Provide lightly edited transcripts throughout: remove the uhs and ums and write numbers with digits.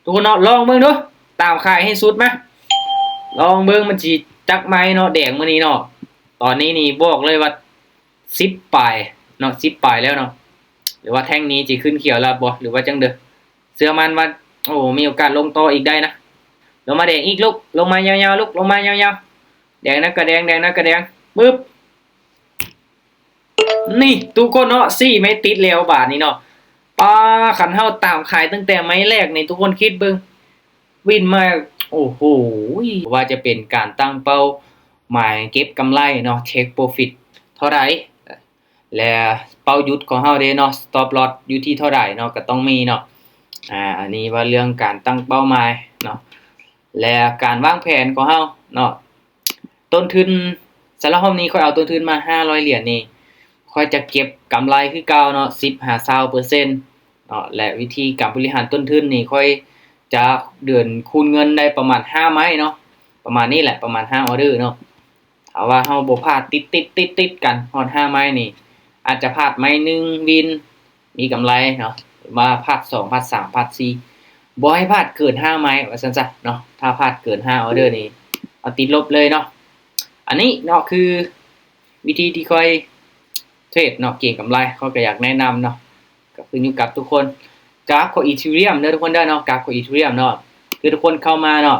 ทุกคนเนาะลองเบิ่งดูตามขายให้สุดมาลองเบิ่งมันสิจักไหมเนาะแดงมื้อนี้เนาะตอนนี้นี่บอกเลยว่า10ปลายเนาะ10ปลายแล้วเนาะหรือว่าแท่งนี้สิขึ้นเขียวแล้วบ่หรือว่าจังเด้อเชื่อมันว่าโอ้มีโอกาสลงต่ออีกได้นะลงมาแดงอีกลูกลงมายาวๆลูกลงมายาวๆแดงนะกระแดงแดงนะกระแดงปึ๊บนี่ทุกคนเนาะ4ไม่ติดแล้วบาทนี้เนาะป้าขันเฮาตามขายตั้งแต่ไม้แรกนี่ทุกคนคิดเบิ่งวินมาโอ้โหว่าจะเป็นการตั้งเป้าหมายเก็บกำไรเนาะ take profit เท่าไหร่และเป้าหยุดของเฮาเด้เนาะ stop loss อยู่ที่เท่าไหร่เนาะก็ต้องมีเนาะอันนี้ว่าเรื่องการตั้งเป้าหมายเนาะและการวางแผนของเฮาเนาะต้นทุนสำหรับรอบนี้ค่อยเอาต้นทุนมา500เหรียญนี่ค่อยจะเก็บกำไรคือเก่าเนาะ10-20%เนาะและวิธีการบริหารต้นทุนนี่ค่อยจะเดือนคูณเงินได้ประมาณ5ไม้เนาะประมาณนี้แหละประมาณ5ออเดอร์เนาะถ้าว่าเฮาบ่พลาดติดกันฮอด5ไม้นี่อาจจะพลาดไม้1วินมีกำไรเนาะมาพลาด2พลาด3พลาด4บ่ให้พลาดเกิน5ไม้ว่าซั่นซะเนาะถ้าพลาดเกิน5ออเดอร์นี่เอาติดลบเลยเนาะอันนี้เนาะคือวิธีที่ค่อยเทรดเนาะเก่งกำไรเขาก็อยากแนะนำเนาะก็ขึ้นอยู่กับทุกคนกราฟของอีเธเรียมเด้อทุกคนได้เนาะกราฟของอีเธเรียมเนาะคือทุกคนเข้ามาเนาะ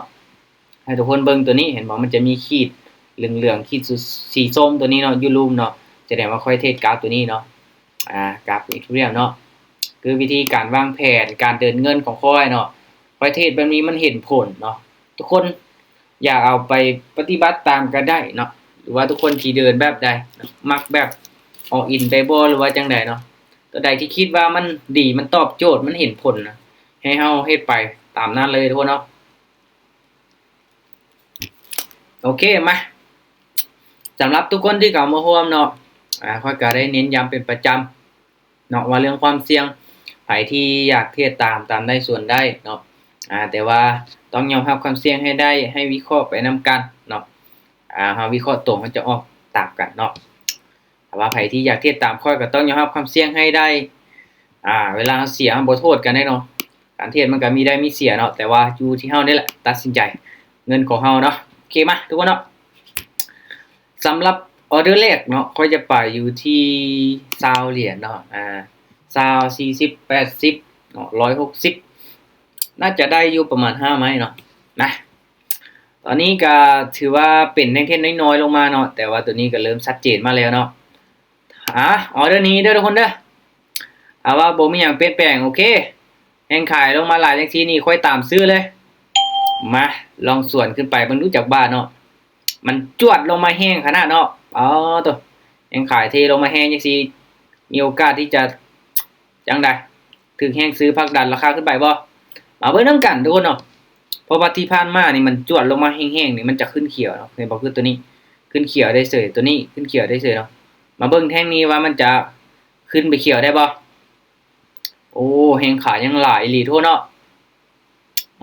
ให้ทุกคนเบิ่งตัวนี้เห็นบ่มันจะมีขีดเหลืองๆขีดสีส้มตัวนี้เนาะอยู่รูมเนาะแสดงว่าค่อยเทรดกราฟตัวนี้เนาะกราฟอีเธเรียมเนาะคือวิธีการวางแผนการเดินเงินของค่อยเนาะค่อยเทรดแบบนี้มันเห็นผลเนาะทุกคนอยากเอาไปปฏิบัติตามก็ได้เนาะหรือว่าทุกคนสิเดินแบบใดมักแบบออกอินไปบ่หรือว่าจังไดเนาะตัวใดที่คิดว่ามันดีมันตอบโจทย์มันเห็นผลนะให้เฮาเฮ็ดไปตามนั้นเลยทุกคนเนาะโอเคมาสำหรับทุกคนที่เข้ามาร่วมเนาะค่อยก็ได้เน้นย้ำเป็นประจำเนาะว่าเรื่องความเสี่ยงไผที่อยากเทรดตามได้ส่วนได้เนาะแต่ว่าต้องยอมรับความเสี่ยงให้ได้ให้วิเคราะห์ไปนำกันเนาะเฮาวิเคราะห์ตรงมันจะออกตามกันเนาะแต่ว่าไผที่อยากเทรดตามค่อยก็ต้องยอมรับความเสี่ยงให้ได้เวลาเสียบ่โทษกันได้เนาะการเทรดมันก็มีได้มีเสียเนาะแต่ว่าอยู่ที่เฮานี่แหละตัดสินใจเงินของเฮาเนาะโอเคมาทุกคนเนาะสำหรับออเดอร์แรกเนาะค่อยจะไปอยู่ที่20เหรียญเนาะ20 40 80เนาะ160น่าจะได้อยู่ประมาณ5ไม้เนาะนะตอนนี้ก็ถือว่าเป็นแท่งๆน้อยๆลงมาเนาะแต่ว่าตัวนี้ก็เริ่มชัดเจนมาแล้วเนาะออเดอร์นี้เด้อทุกคนเด้อว่าบ่มีหยังเปลี่ยนแปลงโอเคแฮงขายลงมาหลายจังซี่นี่ค่อยตามซื้อเลยมาลองส่วนขึ้นไปเบิ่งดูจากบ้านเนาะมันจวดลงมาแห้งขนาดเนาะตัวแฮงขายเทลงมาแห้งจังซี่มีโอกาสที่จะจังได๋ถึงแห้งซื้อพักดันราคาขึ้นไปบ่มาเบิ่งนำกันทุกคนเนาะเพราะว่าที่ผ่านมานี่มันจวดลงมาแห้งๆนี่มันจะขึ้นเขียวเนาะเห็นบ่คือตัวนี้ขึ้นเขียวได้เฉยตัวนี้ขึ้นเขียวได้เฉยเนาะมาเบิ่งแท่งนี้ว่ามันจะขึ้นไปเขียวได้บ่โอ้แฮงขายยังหลายอีหลีโทเนาะ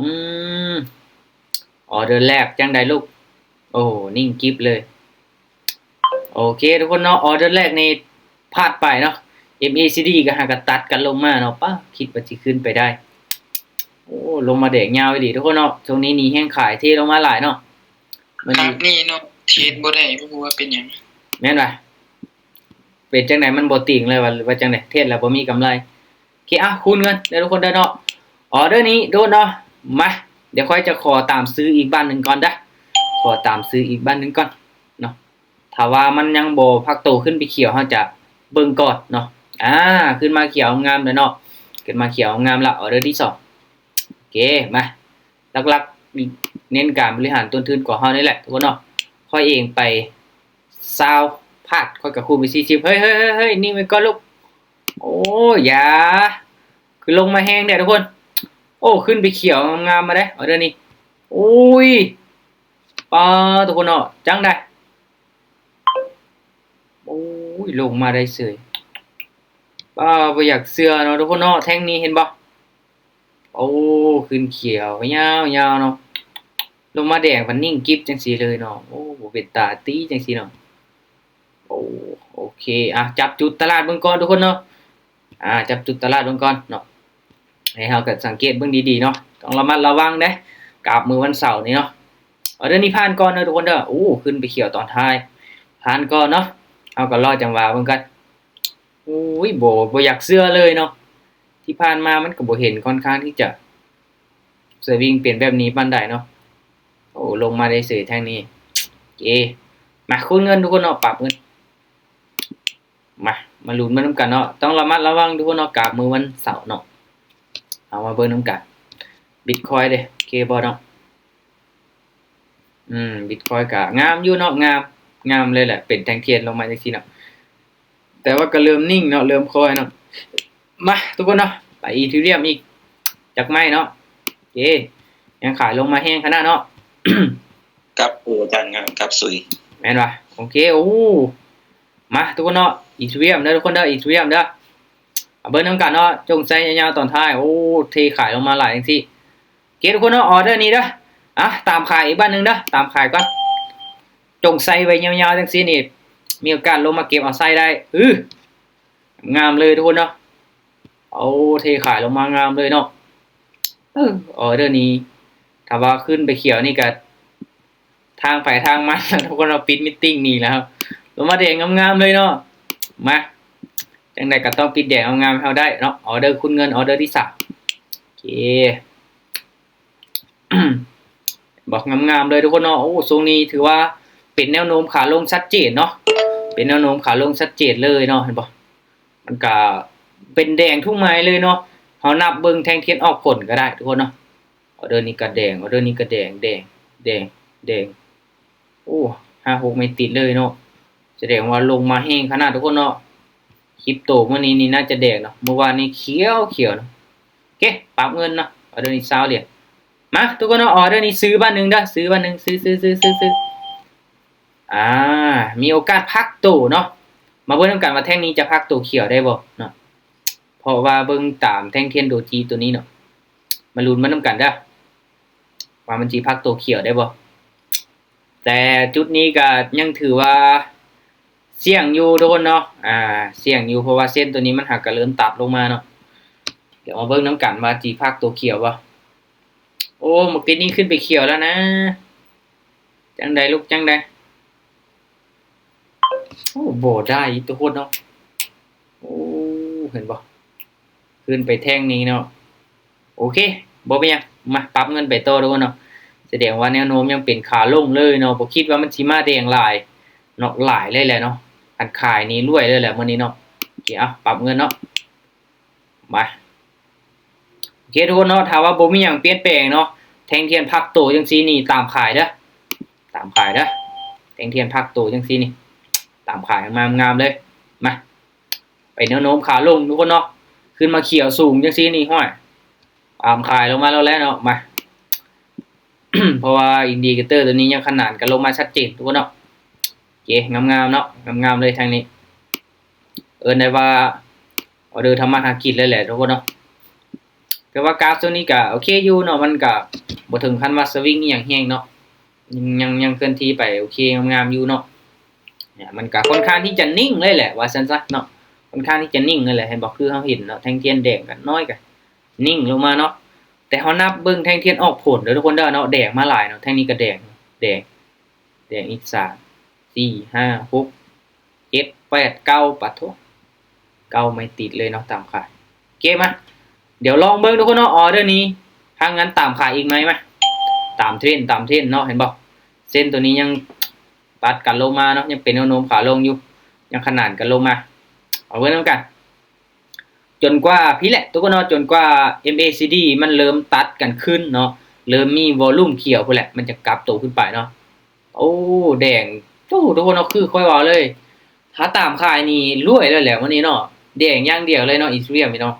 ออเดอร์แรกจังได๋ลูกโอ้นิ่งกิ๊บเลยโอเคทุกคนเนาะออเดอร์แรกนี่พลาดไปเนาะ MACD ก็หากะตัดกันลงมาเนาะป้าคิดว่าสิขึ้นไปได้โอ้ลงมาแดกยาวอีหลีทุกคนเนาะช่วงนี้นี่แฮงขายเทลงมาหลายเนาะมันนี่เนาะเทรดบ่ได้บ่ฮู้ว่าเป็นหยังแม่นบ่เป็นจังได๋มันบ่ติ่งเลยว่าจังได๋เทรดแล้วบ่มีกำไรโอเคคูณเงินเด้อทุกคนเด้อเนาะออเดอร์นี้โดนเนาะมาเดี๋ยวค่อยจะขอตามซื้ออีกบ้านนึงก่อนเด้อขอตามซื้ออีกบ้านนึงก่อนเนาะถ้าว่ามันยังบ่พักโตขึ้นไปเขียวเฮาจะเบิ่งก่อนเนาะขึ้นมาเขียวงามแล้วเนาะขึ้นมาเขียวงามละออเดอร์ที่2โอเคมาหลักๆเน้นการบริหารต้นทุนของเฮานี่แหละทุกคนเนาะค่อยเองไป20พลาดค่อยก็คูณไป40เฮ้ยนิ่งไว้ก่อนลูกโอ้อย่าคือลงมาแห้งเด้อทุกคนโอ้ขึ้นไปเขียวงามมาได้ออเดอร์นี้โอ้ยทุกคนเนาะจังได้โอ้ยลงมาได้เฉยบ่อยากเชื่อเนาะทุกคนเนาะแท่งนี้เห็นบ่โอ้ขึ้นเขียวยาวๆเนาะลงมาแดงมันนิ่งกิ๊บจังซี่เลยเนาะโอ้บ่เป็นตาตีจังซี่เนาะโอเคจับจุดตลาดเบิ่งก่อนทุกคนเนาะจับจุดตลาดเบิ่งก่อนเนาะให้เฮาก็สังเกตเบิ่งดีๆเนาะ ต้องระมัดระวังเด้กราบมือวันเสาร์นี่เนาะเอาเรื่องนี้ผ่านก่อนเด้อทุกคนเด้อขึ้นไปเขียวตอนท้ายผ่านก่อนเนาะเอาก็รอจังหวะเบิ่งกันบ่อยากเชื่อเลยเนาะที่ผ่านมามันก็บ่เห็นค่อนข้างที่จะสวิงเปลี่ยนแบบนี้ปานใดเนาะลงมาได้เสยแท่งนี้โอเคมาคูณเงินทุกคนเนาะปรับเงินมาลุ้นมานำกันเนาะต้องระมัดระวังทุกคนเนาะกราบมือวันเสาร์เนาะเอามาเบิ่งนำกัน Bitcoin เด้โอเคบ่เนาะBitcoin ก็งามอยู่เนาะงามเลยแหละเป็นแท่งเทียนลงมาจังซี่เนาะแต่ว่าก็เริ่มนิ่งเนาะเริ่มคอยเนาะมาทุกคนเนาะไปอีทีเรียมอีกจากไม้เนาะโอเคยังขายลงมาแห้งขนาดเนาะ กับอาจารย์งามกับสุยแม่นว่ะโอเคมาทุกคนเนาะอีทีเรียมเด้อทุกคนเด้ออีทีเรียมเด้อเอาเบิ่งนำกันเนาะจงใจยาวๆตอนท้ายเทขายลงมาหลายจังซี่โอเคทุกคนเนาะออเดอร์นี้เด้อตามขายอีกบ้านนึงเด้อตามขายก่อนจงใส่ไว้ยาวๆจังซี่นี่มีโอกาสลงมาเก็บเอาไส้ได้งามเลยทุกคนเนาะเทขายลงมางามเลยเนาะออเดอร์นี้ถ้าว่าขึ้นไปเขียวนี่ก็ทางไปทางมันทุกคนเราปิดมิทติ้งนี่แล้วครับลงมาแดงงามๆเลยเนาะมาจังใดก็ต้องปิดแดงงามๆเฮาได้เนาะออเดอร์คุณเงินออเดอร์ที่3โอเค บอกงามๆเลยทุกคนเนาะทรงนี้ถือว่าเป็นแนวโน้มขาลงชัดเจนเนาะเป็นแนวโน้มขาลงชัดเจนเลยเนาะเห็นบ่มันก็เป็นแดงทุกไม้เลยเนาะเฮานับเบิ่งแท่งเทียนออกผลก็ได้ทุกคนเนาะออเดอร์นี้ก็แดงออเดอร์นี้ก็แดง5-6ไม่ติดเลยเนาะแสดงว่าลงมาแห้งขนาดทุกคนเนาะคริปโตมื้อนี้นี่น่าจะแดงเนาะเมื่อวานนี้เขียวเนาะโอเคปรับเงินเนาะออเดอร์นี้20เหรียญมาทุกคนเนาะออเดอร์นี้ซื้อบ้านนึงเด้อซื้อบ้านนึงซื้อมีโอกาสพักโตเนาะมาเบิ่งนำกันว่าแท่งนี้จะพักโตเขียวได้บ่เนาะเพราะว่าเบิ่งตามแท่งเทียนโดจีตัวนี้เนาะมาลุ้นมานำกันเด้อว่ามันสิพักโตเขียวได้บ่แต่จุดนี้ก็ยังถือว่าเสี่ยงอยู่ทุกคนเนาะเสี่ยงอยู่เพราะว่าเส้นตัวนี้มันหักก็เริ่มตัดลงมาเนาะเดี๋ยวมาเบิ่งนำกันว่าสิพักโตเขียวบ่เมื่อกี้นี้ขึ้นไปเขียวแล้วนะจังใดลูกจังใดบ่ได้ทุกคนเนาะเห็นบ่ขึ้นไปแท่งนี้เนาะโอเคบ่เป็นหยังมาปรับเงินไปต่อทุกคนเนาะแสดงว่าแนวโน้มยังเป็นขาลงเลยเนาะบ่คิดว่ามันสิมาแดงหลายเนาะหลายเลยแหละเนาะอันขายนี้รวยเลยแหละมื้อนี้เนาะโอเคปรับเงินเนาะมาโอเคทุกคนเนาะถ้าว่าบ่มีหยังเปลี่ยนแปลงเนาะแท่งเทียนพักโตจังซี่นี่ตามขายเด้อแท่งเทียนพักโตจังซี่นี่ตามขายงามๆเลยมาไปแนวโน้มขาลงทุกคนเนาะขึ้นมาเขียวสูงจังซี่นี่ห้อยตามขายลงมาแล้วเนาะมา เพราะว่าอินดิเคเตอร์ตัวนี้ยังขนานกันลงมาชัดเจนทุกคนเนาะโอเคงามๆเนาะงามๆเลยทางนี้ได้ว่าออเดอร์ทำมาหากินเลยแหละทุกคนเนาะแต่ว่ากราฟตัวนี้ก็โอเคอยู่เนาะมันก็บ่ถึงขั้นว่าสวิงอีหยังแฮงเนาะยังเคลื่อนที่ไปโอเคงามๆอยู่เนาะเนี่ยมันก็ค่อนข้างที่จะนิ่งเลยแหละว่าซั่นซะเนาะค่อนข้างที่จะนิ่งเลยแหละเห็นบ่คือเฮาเห็นเนาะแท่งเทียนแดงกันน้อยกันนิ่งลงมาเนาะแต่เฮานับเบิ่งแท่งเทียนออกผลเด้อทุกคนเด้อเนาะแดงมาหลายเนาะแท่งนี้ก็แดงอีก3 4 5 6 7 8 9ปัดโถ9ไม่ติดเลยเนาะตามขายโอเคมาเดี๋ยวลองเบิ่งทุกคนเนาะออเดอร์นี้ถ้างั้นตามขายอีกไหมมาตามเทรนเนาะเห็นบ่เส้นตัวนี้ยังตัดกันลงมาเนาะยังเป็นแนวโน้มขาลงอยู่ยังขนานกันลงมาเอาเบิ่งนำกันจนกว่าพี่แหละทุกคนเนาะจนกว่า MACD มันเริ่มตัดกันขึ้นเนาะเริ่มมีวอลลุ่มเขียวพุ่นแหละมันจะกลับโตขึ้นไปเนาะแดงทุกคนเนาะคือค่อยว่าเลยถ้าตามขายนี่รวยแล้วแหละวันนี้เนาะแดงอย่างเดียวเลยเนาะอีเทเรียมนี่เนาะ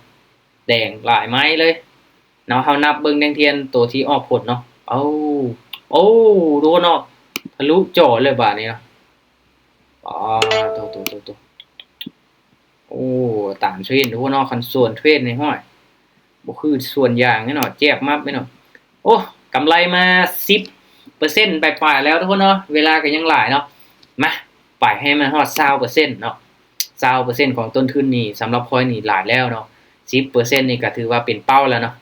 แดงหลายไม้เลยเนาะเฮานับเบิ่งแดงเทียนตัวที่ออกผลเนาะทุกคนเนาะทะลุจอเลยบาดนี้เนาะตัวตามเทรนทุกคนเนาะคันส่วนเทรนในห้อยบ่คือส่วนอย่างนี่เนาะแจ๊บมับไปเนาะกำไรมา 10% ปลายๆแล้วทุกคนเนาะเวลาก็ยังหลายเนาะมาไปให้มันฮอด 20% เนาะ 20% ของต้นทุนนี่สำหรับคอยนี่หลายแล้วเนาะ 10% นี่ก็ถือว่าเป็นเป้าแล้วเนาะ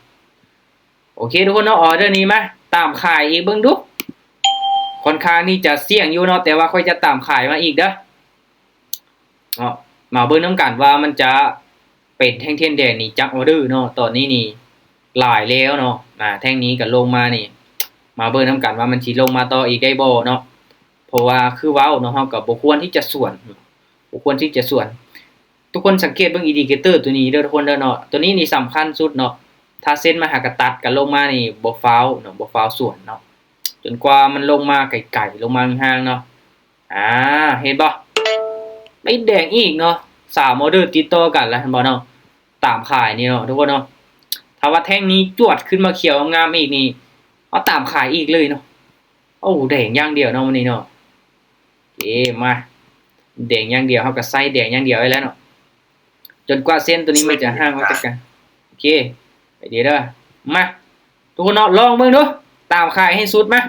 โอเคทุกคนเนาะออเดอร์นี้มาตามขายอีกเบิ่งดูค่อนข้างนี่จะเสี่ยงอยู่เนาะแต่ว่าค่อยจะตามขายมาอีกเด้อเนาะมาเบิ่งน้ำกันว่ามันจะเป็นแท่งเทียนแดงนี่จักออเดอร์เนาะตอนนี้นี่หลายแล้วเนาะแท่งนี้ก็ลงมานี่มาเบิ่งน้ำกันว่ามันสิลงมาต่ออีกได้บ่เนาะเพราะว่าคือเว้าเนาะเฮาก็บ่ควรที่จะส่วนบ่ควรที่จะส่วนทุกคนสังเกตเบิ่งอินดิเคเตอร์ตัวนี้เด้อทุกคนเด้อเนาะตัวนี้นี่สำคัญสุดเนาะถ้าเส้นมาหากระตัดกันลงมานี่บ่ฟาวเนาะบ่ฟาวส่วนเนาะจนกว่ามันลงมาไกลๆลงมาห่างๆเนาะเห็นบ่ไม่แดงอีกเนาะ3ออเดอร์ติดต่อกันแล้วเห็นบ่เนาะตามขายนี่เนาะทุกคนเนาะถ้าว่าแท่งนี้จวดขึ้นมาเขียวงามอีกนี่เอาตามขายอีกเลยเนาะโอ้แดงอย่างเดียวเนาะวันนี้เนาะมาแดงอย่างเดียวเฮาก็ใส่แดงอย่างเดียวไว้แล้วเนาะจนกว่าเส้นตัวนี้มันจะห่างออกจากกันโอเคไปเดี๋ยวเด้อมาทุกคนเนาะลองเบิ่งดูตามขายให้สุดมา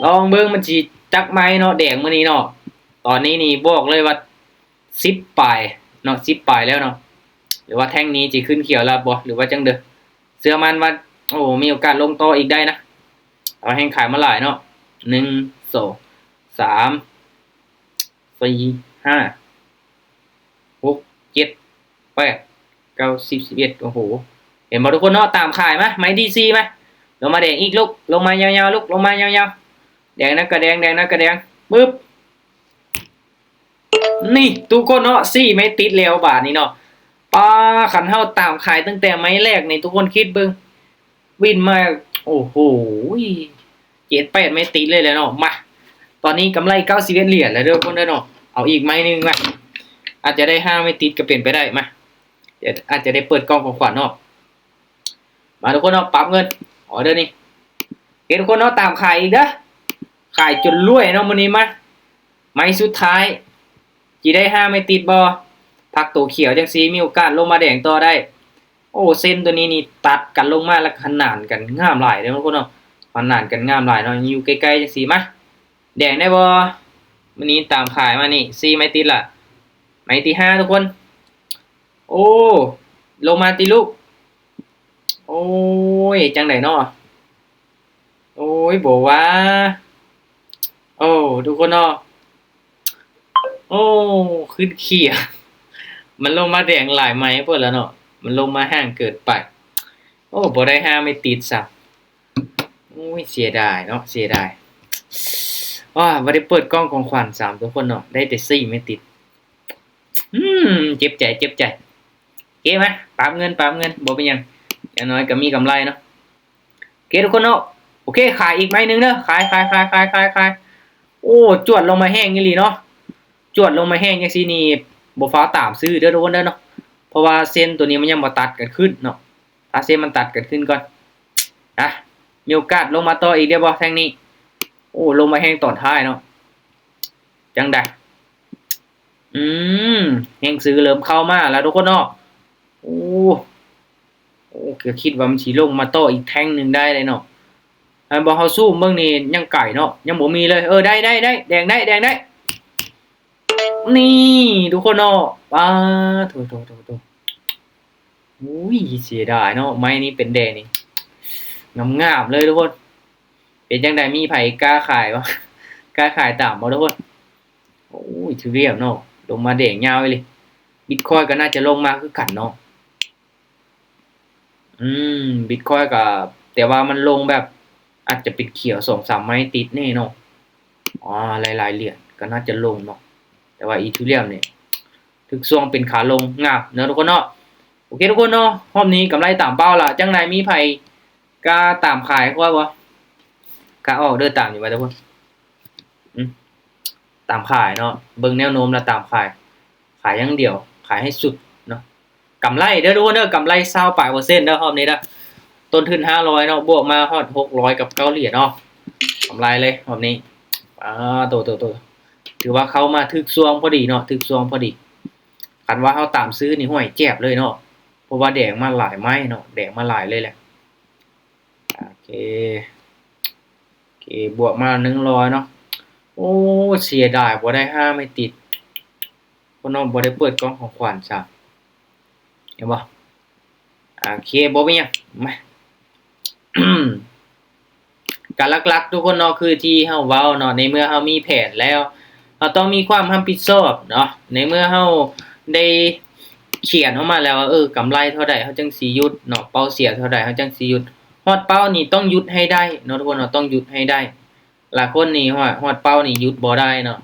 ลองเบิ่งมันสิจักไหมเนาะแดงมื้อนี้เนาะตอนนี้นี่บอกเลยว่า10ปลายเนาะ10ปลายแล้วเนาะหรือว่าแท่งนี้สิขึ้นเขียวแล้วบ่หรือว่าจังเด้อเชื่อมันว่าโอ้มีโอกาสลงต่ออีกได้นะเอาแห้งขายมาหลายเนาะ1 2 3 4 5 6 7 8 9 10 11โอ้โหเห็นบ่ทุกคนเนาะตามขายมั้ยไม้ดีซีมั้ยลงมาแดงอีกลูกลงมายาวๆลูกลงมายาวๆแดงนะกระแดงแดงนะกระแดงปึ๊บนี่ทุกคนเนาะ4ไม้ติดแล้วบาทนี้เนาะป้าคันเฮาตามขายตั้งแต่ไม้แรกนี่ทุกคนคิดเบิ่งวินมาโอ้โห7-8ไม้ติดเลยแหละเนาะมาตอนนี้กำไร91เหรียญแล้วเด้อทุกคนเด้อเนาะเอาอีกไม้นึงมาอาจจะได้5ไม้ติดก็เป็นไปได้มาเดี๋ยวอาจจะได้เปิดกล้องของขวัญเนาะมาทุกคนเนาะปรับเงินออเดอร์นี้เห็นทุกคนเนาะตามขายอีกเด้อขายจนรวยเนาะมื้อนี้มาไม้สุดท้ายสิได้5ไม้ติดบ่ผักตัวเขียวจังซี่มีโอกาสลงมาแดงต่อได้โอ้เส้นตัวนี้นี่ตัดกันลงมาแล้วขนานกันงามหลายเด้อทุกคนเนาะขนานกันงามหลายเนาะอยู่ใกล้ๆจังซี่มาแดงได้บ่มื้อนี้ตามขายมานี่4ไม้ติดล่ะไม้ที่5ทุกคนโอ้ลงมาติลูกโอ้ยจังได๋เนาะโอ้ยบอกว่าโอ้ทุกคนเนาะโอ้ขึ้นเขียมันลงมาแดงหลายไม้เพิ่นแล้วเนาะมันลงมาห่างเกิดไปโอ้บ่ได้5ไม่ติดซับโอ้ยเสียดายเนาะเสียดายบ่ได้เปิดกล้องของขวัญ3ทุกคนเนาะได้แต่4ไม่ติดเจ็บใจเจ็บใจเก๋มั้ยปรับเงินบ่เป็นหยังอย่างน้อยก็มีกำไรเนาะโอเคทุกคนเนาะโอเคขายอีกไม้นึงเด้อขายโอ้จวดลงมาแห้งอีหลีเนาะจวดลงมาแห้งจังซี่นี่บ่ฟ้าวตามซื้อเด้อทุกคนเด้อเนาะเพราะว่าเส้นตัวนี้มันยังบ่ตัดกันขึ้นเนาะถ้าเส้นมันตัดกันขึ้นก่อนมีโอกาสลงมาต่ออีกได้บ่แท่งนี้โอ้ลงมาแห้งตอนท้ายเนาะจังได๋แห้งซื้อเริ่มเข้ามาแล้วทุกคนเนาะโอ้ก็คิดว่ามันสิลงมาต่ออีกแท่งนึงได้เลยเนาะบ่เฮาซูมเบิ่งนี่ยังไก่เนาะยังบ่มีเลยได้แดงได้นี่ทุกคนเนาะโถอุ้ยเสียดายเนาะไม้นี้เป็นแดงนี่งามๆเลยทุกคนเป็นจังได๋มีไผกล้าขายบ่กล้าขายตามบ่ทุกคนโอ้ยถือเรียบเนาะลงมาแดงยาวเลยบิตคอยน์ก็น่าจะลงมาคือกันเนาะบิตคอยน์ก็แต่ว่ามันลงแบบอาจจะเป็นเขียว 2-3 ไม้ติดแน่เนาะหลายๆเหรียญก็น่าจะลงเนาะแต่ว่าอีเธเรียมเนี่ยถึกช่วงเป็นขาลงงามเนาะทุกคนเนาะโอเคทุกคนเนาะรอบนี้กำไรตามเป้าล่ะจังได๋มีไผกล้าตามขายว่าบ่กล้าออกเด้อตามอยู่บ่ทุกคนตามขายเนาะเบิ่งแนวโน้มแล้วตามขายอย่างเดียวขายให้สุดเนาะกำไรเด้อทุกคนเด้อกำไร20%เด้อรอบนี้เด้อต้นทุน500เนาะบวกมาฮอด600กับ9เหรียญเนาะกำไรเลยรอบนี้โตถือว่าเขามาถึกซวงพอดีเนาะถึกซวงพอดีคันว่าเฮาตามซื้อนี่ห้วยแจ็บเลยเนาะเพราะว่าแดงมาหลายไม้เนาะแดงมาหลายเลยแหละโอเคบวกมา100เนาะโอ้เสียดายบ่ได้5ไม่ติดเพราะน้องบ่ได้เปิดกล้องของขวัญซะเห็นบ่โอเคบ่มีหยังมา การหลักๆทุกคนเนาะคือที่เฮาเว้าเนาะในเมื่อเฮามีแผนแล้วเราต้องมีความรับผิดชอบเนาะในเมื่อเฮาได้เขียนออกมาแล้วว่ากำไรเท่าใดเฮาจังสิหยุดเนาะเป้าเสียเท่าใดเฮาจังสิหยุดฮอดเป้านี่ต้องหยุดให้ได้เนาะทุกคนเนาะต้องหยุดให้ได้หลายคนนี่ฮอดเป้านี่หยุดบ่ได้เนาะ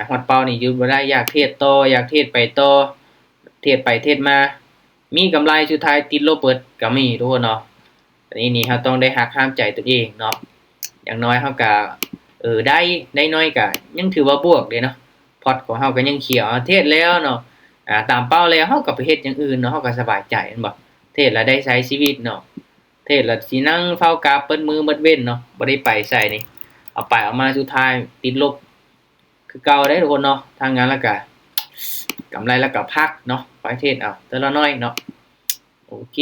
ฮอดเป้านี่หยุดบ่ได้อยากเทรดต่ออยากเทรดไปต่อเทรดไปเทรดมามีกำไรสุดท้ายติดลบเบิดก็มีทุกคนเนาะอันนี้นี่เฮาต้องได้หักห้ามใจตัวเองเนาะอย่างน้อยเฮาก็ได้น้อยก็ยังถือว่าบวกเด้เนาะพอร์ตของเฮาก็ยังเขียวเทรดแล้วเนาะตามเป้าแล้วเฮาก็ไปเฮ็ดอย่างอื่นเนาะเฮาก็สบายใจแม่นบ่เทรดแล้วได้ใช้ชีวิตเนาะเทรดแล้วสินั่งเฝ้ากราฟเปิดมือเบิดเว้นเนาะบ่ได้ไปใส่นี่เอาไปเอามาสุดท้ายติดลบคือเก่าได้ทุกคนเนาะทางงานแล้วก็กำไรแล้วก็พักเนาะไปเทรดเอาแต่ละน้อยเนาะโอเค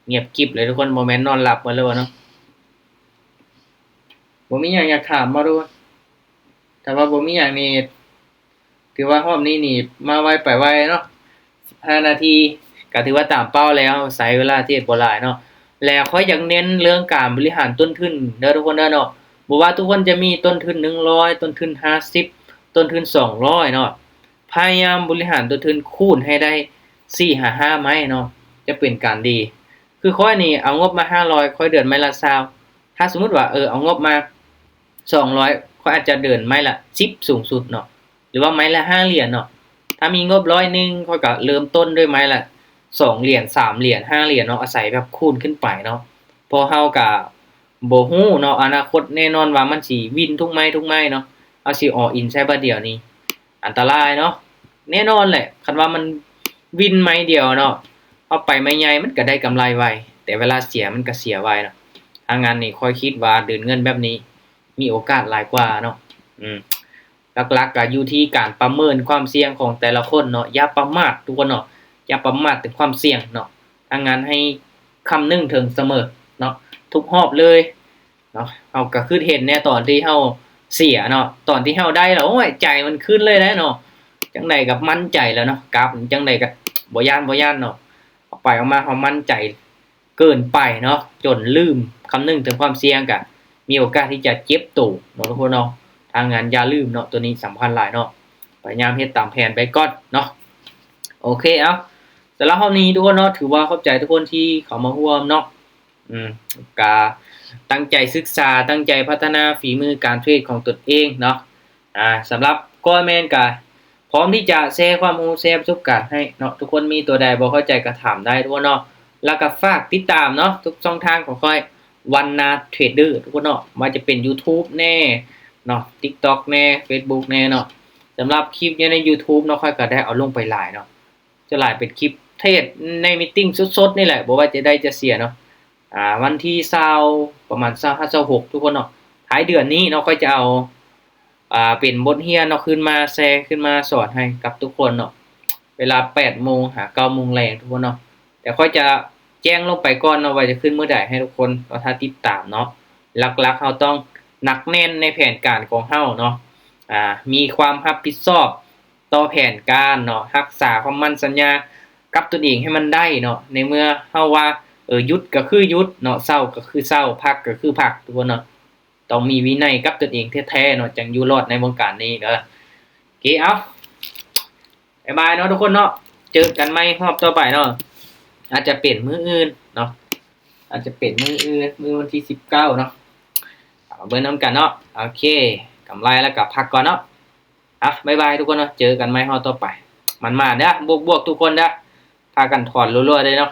เงียบกริบเลยทุกคนบ่แม่นนอนหลับหมดเลยเนาะบ่มีหยังอยากถามมาด้วยถ้าว่าบ่มีหยังนี่ถือว่ารอบนี้นี่มาไวไปไวเนาะ15นาทีก็ถือว่าตามเป้าแล้วใช้เวลาเทศบ่หลายเนาะแล้วค่อยอยากเน้นเรื่องการบริหารต้นทุนเด้อทุกคนเด้อเนาะบ่ว่าทุกคนจะมีต้นทุน100ต้นทุน50ต้นทุน200เนาะพยายามบริหารต้นทุนคูณให้ได้4-5ไม้เนาะจะเป็นการดีคือค่อยนี่เอางบมา500ค่อยเดือนไม้ละ20ถ้าสมมุติว่าเอางบมา200ค่อยอาจจะเดือนไม้ละ10สูงสุดเนาะหรือว่าไม้ละ5เหรียญเนาะถ้ามีงบ100นึงค่อยก็เริ่มต้นด้วยไม้ละ2เหรียญ3เหรียญ5เหรียญเนาะอาศัยแบบคูณขึ้นไปเนาะพอเฮาก็บ่ฮู้เนาะอนาคตแน่นอนว่ามันสิวินทุกไม้เนาะเอาสิอออินใช้บัดเดียวนี้อันตรายเนาะแน่นอนแหละคันว่ามันวินไม้เดียวเนาะเอาไปไม้ใหญ่มันก็ได้กำไรไวแต่เวลาเสียมันก็เสียไวเนาะทางงานนี่ค่อยคิดว่าเดินเงินแบบนี้มีโอกาสหลายกว่าเนาะหลักๆก็อยู่ที่การประเมินความเสี่ยงของแต่ละคนเนาะอย่าประมาททุกคนเนาะอย่าประมาทถึงความเสี่ยงเนาะทางงานให้คำนึงถึงเสมอเนาะทุกรอบเลยเนาะเฮาก็คือเห็นแน่ตอนที่เฮาเสียเนาะตอนที่เฮาได้แล้วโอ้ยใจมันขึ้นเลยนะเนาะจังได๋ก็มั่นใจแล้วเนาะกราฟจังได๋ก็บ่ย้านเนาะเอาไปเอามาเฮามั่นใจเกินไปเนาะจนลืมคำนึงถึงความเสี่ยงก็มีโอกาสที่จะเจ็บตัวเนาะทุกคนเนาะทางงานอย่าลืมเนาะตัวนี้สำคัญหลายเนาะพยายามเฮ็ดตามแผนไปก่อนเนาะโอเคเอาสำหรับรอบนี้ทุกคนเนาะถือว่าขอบใจทุกคนที่เข้ามาร่วมเนาะก็ตั้งใจศึกษาตั้งใจพัฒนาฝีมือการเทรดของตนเองเนาะสำหรับก็แม่นก็พร้อมที่จะแชร์ความรู้แชร์ประสบการณ์ให้เนาะทุกคนมีตัวใดบ่เข้าใจก็ถามได้ทุกคนเนาะแล้วก็ฝากติดตามเนาะทุกช่องทางของค่อยวันนาเทรดเดอร์ทุกคนเนาะว่าจะเป็น YouTube แน่เนาะ TikTok แน่ Facebook แน่เนาะสำหรับคลิปใน YouTube เนาะค่อยก็ได้เอาลงไปหลายเนาะจะหลายเป็นคลิปเทศในมีตติ้งสดๆนี่แหละบ่ว่าจะได้จะเสียเนาะวันที่20ประมาณ25-26ทุกคนเนาะท้ายเดือนนี้เนาะค่อยจะเอาเป็นบทเรียนเนาะขึ้นมาแชร์ขึ้นมาสอนให้กับทุกคนเนาะเวลา 8:00 นหา 9:00 นแลงทุกคนเนาะแต่ค่อยจะแจ้งลงไปก่อนเนาะว่าจะขึ้นเมื่อใดให้ทุกคนถ้าติดตามเนาะหลักๆเฮาต้องหนักแน่นในแผนการของเฮาเนาะมีความรับผิดชอบต่อแผนการเนาะรักษาความมั่นสัญญากับตนเองให้มันได้เนาะในเมื่อเฮาว่าหยุดก็คือหยุดเนาะเศร้าก็คือเศร้าพักก็คือพักทุกคนเนาะต้องมีวินัยกับตนเองแท้ๆเนาะจังอยู่รอดในวงการนี้เด้อโอเคเอาบ๊ายบายเนาะทุกคนเนาะเจอกันใหม่รอบต่อไปเนาะอาจจะเปลี่ยนมื้ออื่นเนาะอาจจะเปลี่ยนมื้ออื่นมื้อวันที่19เนาะเบิ่งนำกันเนาะโอเคกำไรแล้วก็พักก่อนเนาะบ๊ายบายทุกคนเนาะเจอกันใหม่รอบต่อไปมันมาเด้อบวกๆทุกคนเด้อพากันถอนรัวๆเลยเนาะ